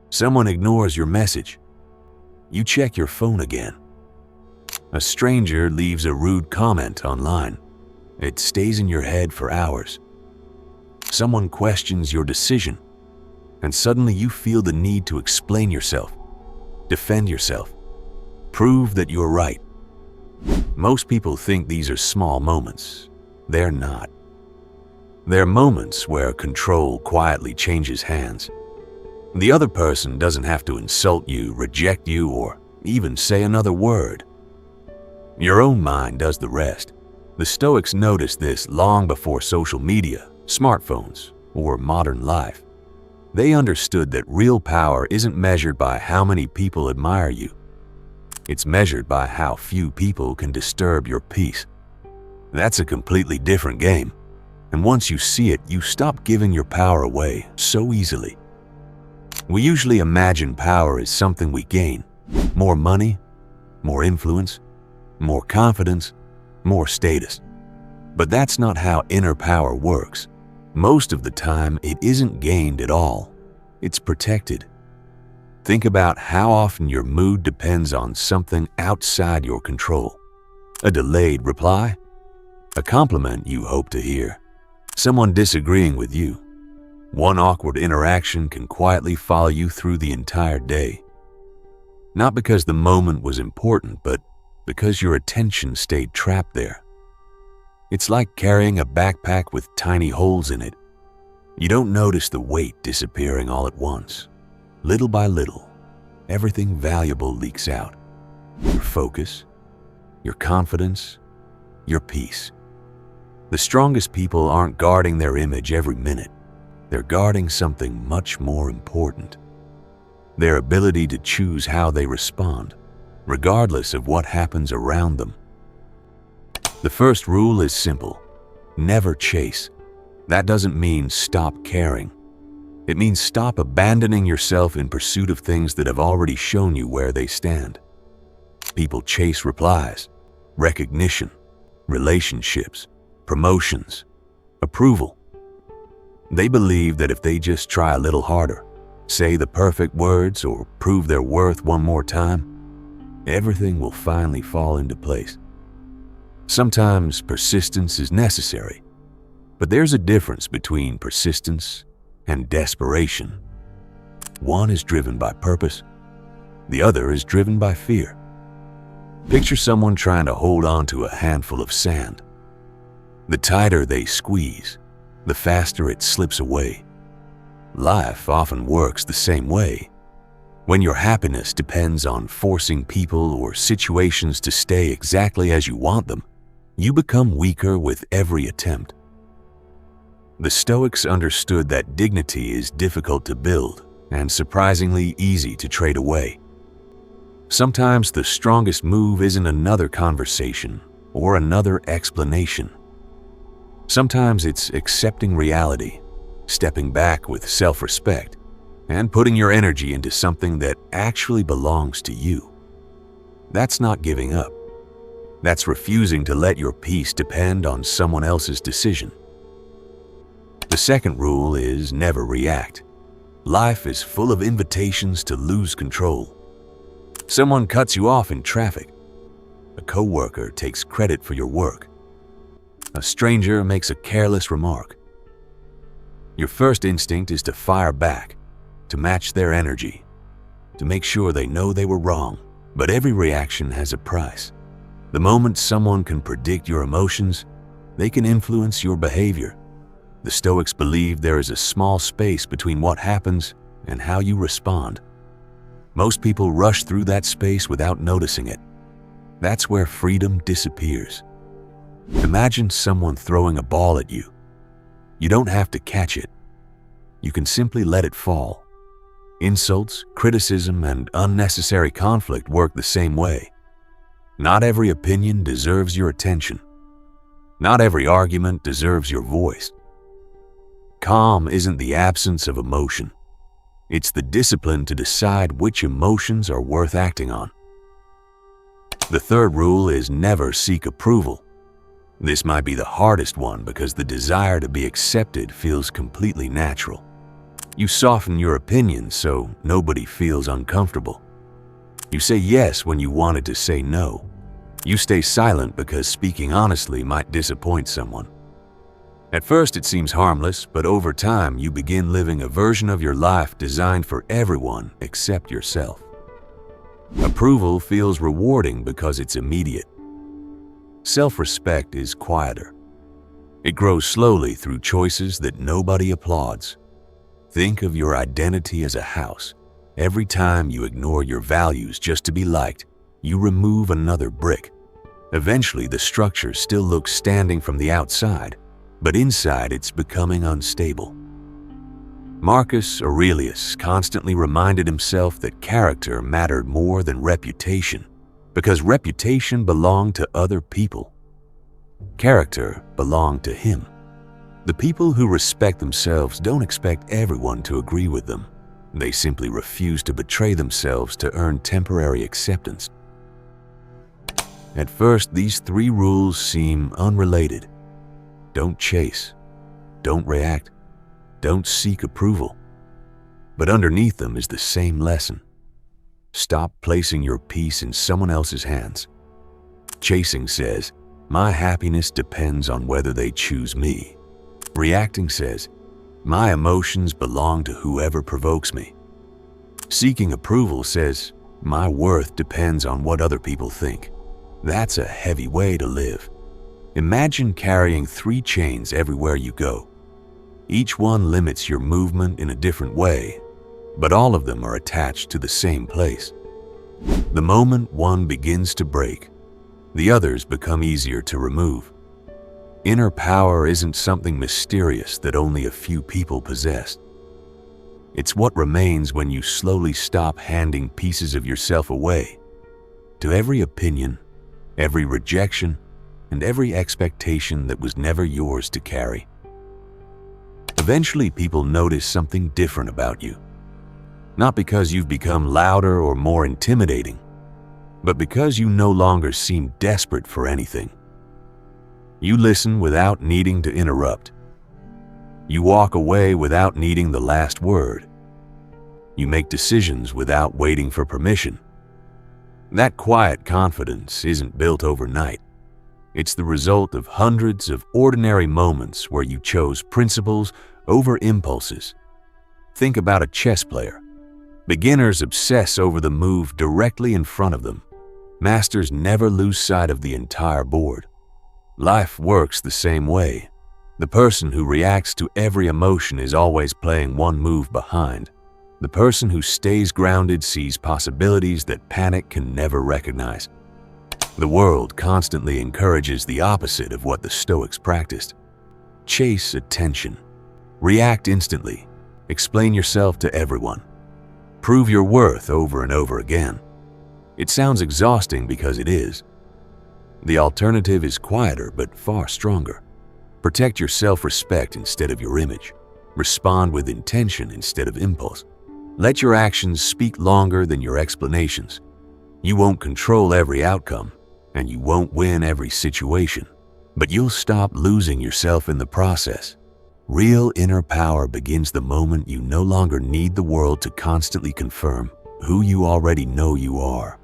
Someone ignores your message. You check your phone again. A stranger leaves a rude comment online. It stays in your head for hours. Someone questions your decision, and suddenly you feel the need to explain yourself, defend yourself, prove that you're right. Most people think these are small moments. They're not. They're moments where control quietly changes hands. The other person doesn't have to insult you, reject you, or even say another word. Your own mind does the rest. The Stoics noticed this long before social media, smartphones, or modern life. They understood that real power isn't measured by how many people admire you. It's measured by how few people can disturb your peace. That's a completely different game. And once you see it, you stop giving your power away so easily. We usually imagine power as something we gain. More money, more influence, more confidence, more status. But that's not how inner power works. Most of the time, it isn't gained at all. It's protected. Think about how often your mood depends on something outside your control. A delayed reply, a compliment you hope to hear, someone disagreeing with you. One awkward interaction can quietly follow you through the entire day. Not because the moment was important, but because your attention stayed trapped there. It's like carrying a backpack with tiny holes in it. You don't notice the weight disappearing all at once. Little by little, everything valuable leaks out. Your focus, your confidence, your peace. The strongest people aren't guarding their image every minute. They're guarding something much more important. Their ability to choose how they respond, regardless of what happens around them. The first rule is simple: never chase. That doesn't mean stop caring. It means stop abandoning yourself in pursuit of things that have already shown you where they stand. People chase replies, recognition, relationships, promotions, approval. They believe that if they just try a little harder, say the perfect words, or prove their worth one more time, everything will finally fall into place. Sometimes persistence is necessary, but there's a difference between persistence and desperation. One is driven by purpose, the other is driven by fear. Picture someone trying to hold on to a handful of sand. The tighter they squeeze, the faster it slips away. Life often works the same way. When your happiness depends on forcing people or situations to stay exactly as you want them, you become weaker with every attempt. The Stoics understood that dignity is difficult to build and surprisingly easy to trade away. Sometimes the strongest move isn't another conversation or another explanation. Sometimes it's accepting reality, stepping back with self-respect, and putting your energy into something that actually belongs to you. That's not giving up. That's refusing to let your peace depend on someone else's decision. The second rule is never react. Life is full of invitations to lose control. Someone cuts you off in traffic. A coworker takes credit for your work. A stranger makes a careless remark. Your first instinct is to fire back, to match their energy, to make sure they know they were wrong. But every reaction has a price. The moment someone can predict your emotions, they can influence your behavior. The Stoics believe there is a small space between what happens and how you respond. Most people rush through that space without noticing it. That's where freedom disappears. Imagine someone throwing a ball at you. You don't have to catch it. You can simply let it fall. Insults, criticism, and unnecessary conflict work the same way. Not every opinion deserves your attention. Not every argument deserves your voice. Calm isn't the absence of emotion. It's the discipline to decide which emotions are worth acting on. The third rule is never seek approval. This might be the hardest one because the desire to be accepted feels completely natural. You soften your opinions so nobody feels uncomfortable. You say yes when you wanted to say no. You stay silent because speaking honestly might disappoint someone. At first it seems harmless, but over time you begin living a version of your life designed for everyone except yourself. Approval feels rewarding because it's immediate. Self-respect is quieter. It grows slowly through choices that nobody applauds. Think of your identity as a house. Every time you ignore your values just to be liked, you remove another brick. Eventually, the structure still looks standing from the outside, but inside it's becoming unstable. Marcus Aurelius constantly reminded himself that character mattered more than reputation, because reputation belonged to other people. Character belonged to him. The people who respect themselves don't expect everyone to agree with them. They simply refuse to betray themselves to earn temporary acceptance. At first, these three rules seem unrelated. Don't chase, don't react, don't seek approval. But underneath them is the same lesson. Stop placing your peace in someone else's hands. Chasing says, my happiness depends on whether they choose me. Reacting says, my emotions belong to whoever provokes me. Seeking approval says, my worth depends on what other people think. That's a heavy way to live. Imagine carrying 3 chains everywhere you go. Each one limits your movement in a different way, but all of them are attached to the same place. The moment one begins to break, the others become easier to remove. Inner power isn't something mysterious that only a few people possess. It's what remains when you slowly stop handing pieces of yourself away to every opinion, every rejection, and every expectation that was never yours to carry. Eventually, people notice something different about you. Not because you've become louder or more intimidating, but because you no longer seem desperate for anything. You listen without needing to interrupt. You walk away without needing the last word. You make decisions without waiting for permission. That quiet confidence isn't built overnight. It's the result of hundreds of ordinary moments where you chose principles over impulses. Think about a chess player. Beginners obsess over the move directly in front of them. Masters never lose sight of the entire board. Life works the same way. The person who reacts to every emotion is always playing one move behind. The person who stays grounded sees possibilities that panic can never recognize. The world constantly encourages the opposite of what the Stoics practiced. Chase attention. React instantly. Explain yourself to everyone. Prove your worth over and over again. It sounds exhausting because it is. The alternative is quieter but far stronger. Protect your self-respect instead of your image. Respond with intention instead of impulse. Let your actions speak longer than your explanations. You won't control every outcome, and you won't win every situation, but you'll stop losing yourself in the process. Real inner power begins the moment you no longer need the world to constantly confirm who you already know you are.